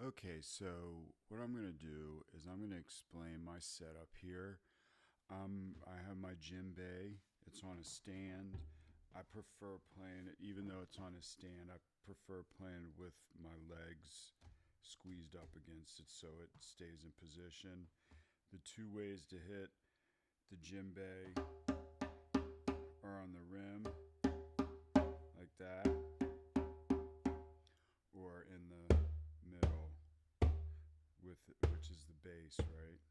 Okay, so what I'm going to do is I'm going to explain my setup here. I have my djembe. It's on a stand. I prefer playing it, even though it's on a stand, I prefer playing with my legs squeezed up against it so it stays in position. The two ways to hit the djembe are on the rim, like that, or in the middle, which is the bass, right?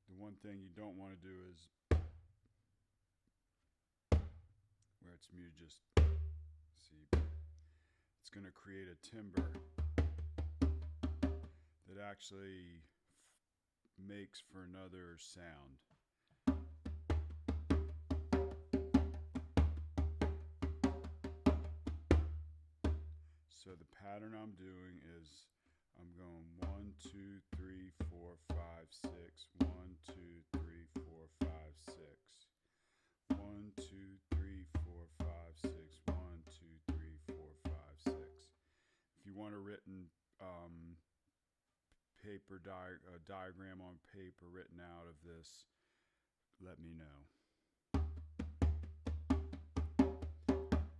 The one thing you don't want to do is where it's muted, just see, it's going to create a timbre that actually makes for another sound. So the pattern I'm doing is I'm going 1, 2, 3, 4, 5, 6. 1, 2, 3, 4, 5, 6. 1, 2, 3, 4, 5, 6. 1, 2, 3, 4, 5, 6. If you want a written diagram on paper written out of this, let me know.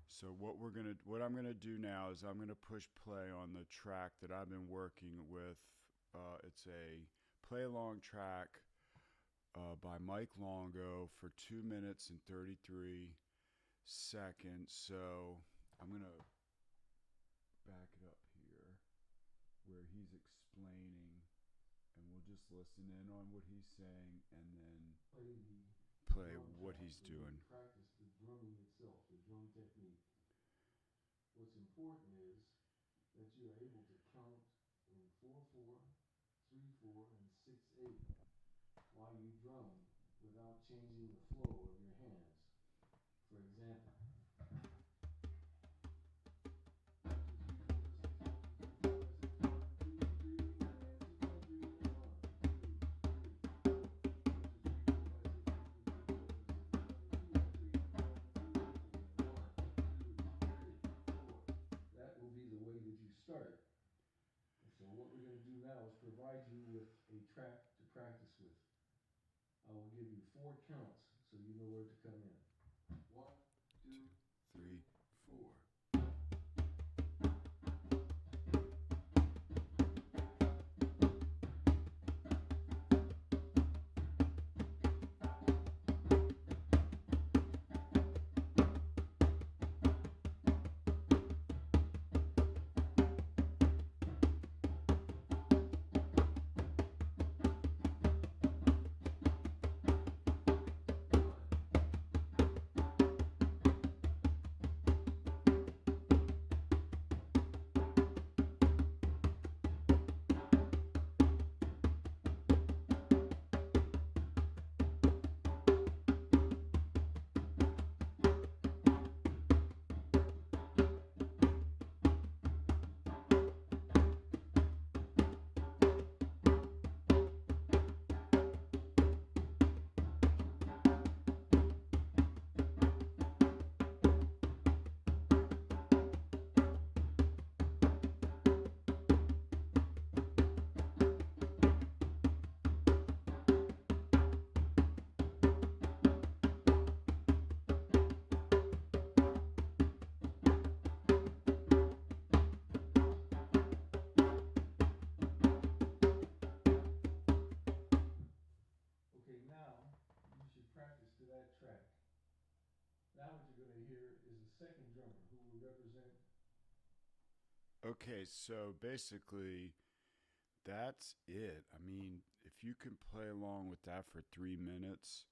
So what I'm gonna do now is I'm gonna push play on the track that I've been working with. It's a play along track by Mike Longo for 2 minutes and 33 seconds. So I'm gonna back it up here where he's explaining, and we'll just listen in on what he's saying and then play what he's doing. Practice the drumming itself, the drum technique. What's important is that you are able to count in 4/4, 3/4, and 6/8 while you drum without changing the flow of your hands. For example, that will be the way that you start. And so what we're going to do now is provide you with a track to practice with. I will give you 4 counts so you know where to come in. 1, 2, 3, 4. okay, now you should practice to that track. Now what you're going to hear is a second drummer who will represent. Okay, so basically that's it. I mean, if you can play along with that for 3 minutes,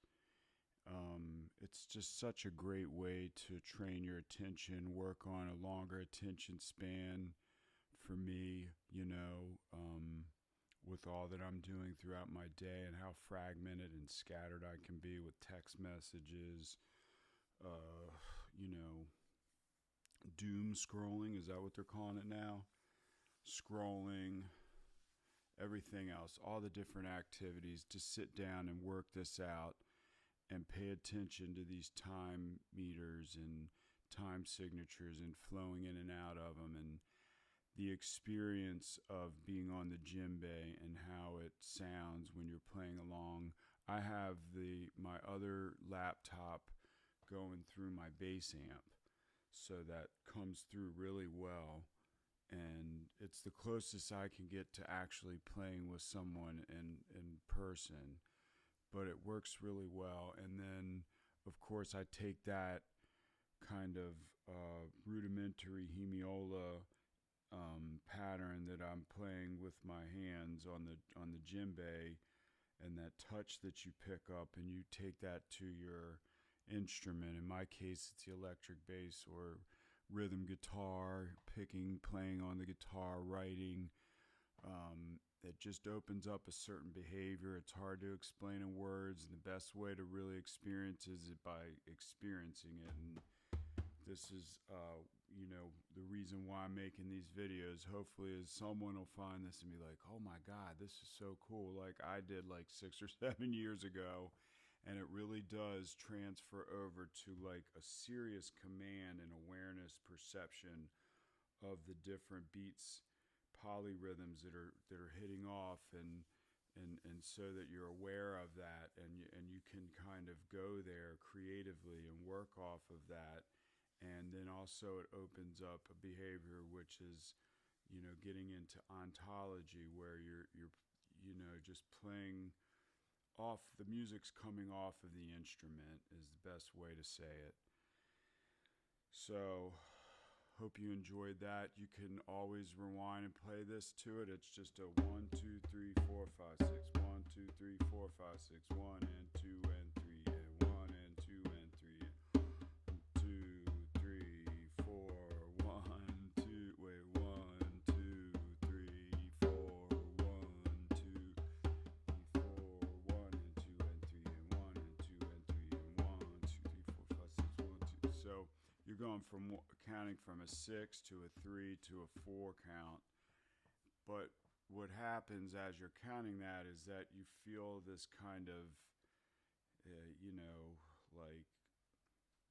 it's just such a great way to train your attention, work on a longer attention span for me, with all that I'm doing throughout my day and how fragmented and scattered I can be with text messages, uh, you know, doom scrolling. Is that what they're calling it now? Scrolling, everything else, all the different activities, to sit down and work this out and pay attention to these time meters and time signatures and flowing in and out of them, and the experience of being on the djembe and how it sounds when you're playing along. I have my other laptop going through my bass amp, so that comes through really well, and it's the closest I can get to actually playing with someone in person, but it works really well. And then, of course, I take that kind of rudimentary hemiola pattern that I'm playing with my hands on the djembe, and that touch that you pick up, and you take that to your instrument. In my case, it's the electric bass or rhythm guitar, playing on the guitar, writing. It just opens up a certain behavior. It's hard to explain in words, and the best way to really experience is it by experiencing it. And this is, the reason why I'm making these videos. Hopefully, is someone will find this and be like, "Oh my God, this is so cool!" Like I did, like 6 or 7 years ago, and it really does transfer over to like a serious command and awareness, perception of the different beats, polyrhythms that are hitting off, and so that you're aware of that, and you can kind of go there creatively and work off of that. And then also it opens up a behavior which is, getting into ontology, where you're just playing off, the music's coming off of the instrument is the best way to say it. So hope you enjoyed that. You can always rewind and play this to it. It's just a 1 2 3 4 5 6 1 2 3 4 5 6 1 and 2 and 3 and 1 and 2 and 3 and 2 3 4 1 2 wait 1 2 3 4 1 2 3 4 1 and 2 and 3 and 1 and 2 and 3 and 1 2 3 4 5 6 1 2. So you're going from counting from a 6 to a 3 to a 4 count. But what happens as you're counting that is that you feel this kind of, like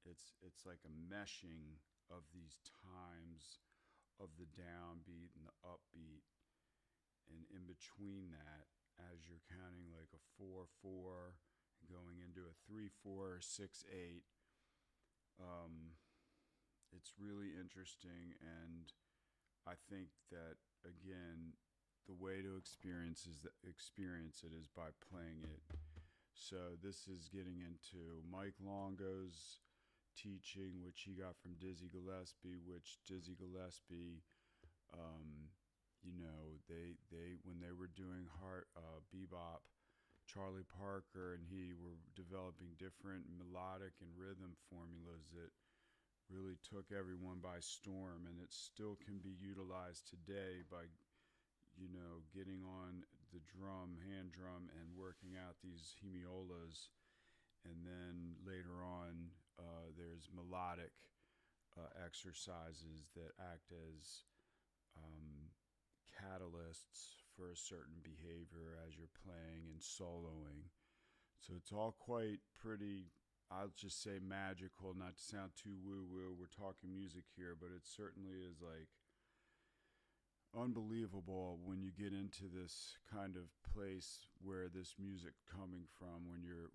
it's like a meshing of these times of the downbeat and the upbeat, and in between that, as you're counting like a 4-4 going into a 3-4 6-8. It's really interesting, and I think that, again, the way to experience it is by playing it. So this is getting into Mike Longo's teaching, which he got from Dizzy Gillespie, they when they were doing Bebop, Charlie Parker and he were developing different melodic and rhythm formulas that really took everyone by storm, and it still can be utilized today by, getting on the hand drum, and working out these hemiolas. And then later on, there's melodic exercises that act as catalysts for a certain behavior as you're playing and soloing. So it's all quite pretty, I'll just say magical, not to sound too woo-woo. We're talking music here, but it certainly is like unbelievable when you get into this kind of place where this music coming from, when you're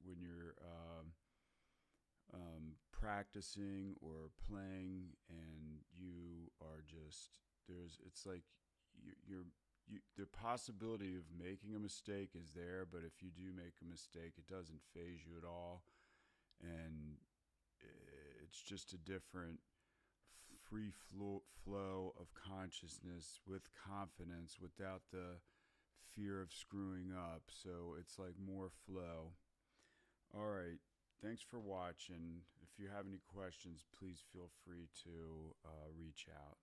practicing or playing, and you are just, it's like the possibility of making a mistake is there, but if you do make a mistake, it doesn't faze you at all. And it's just a different free flow of consciousness with confidence, without the fear of screwing up. So it's like more flow. All right. Thanks for watching. If you have any questions, please feel free to reach out.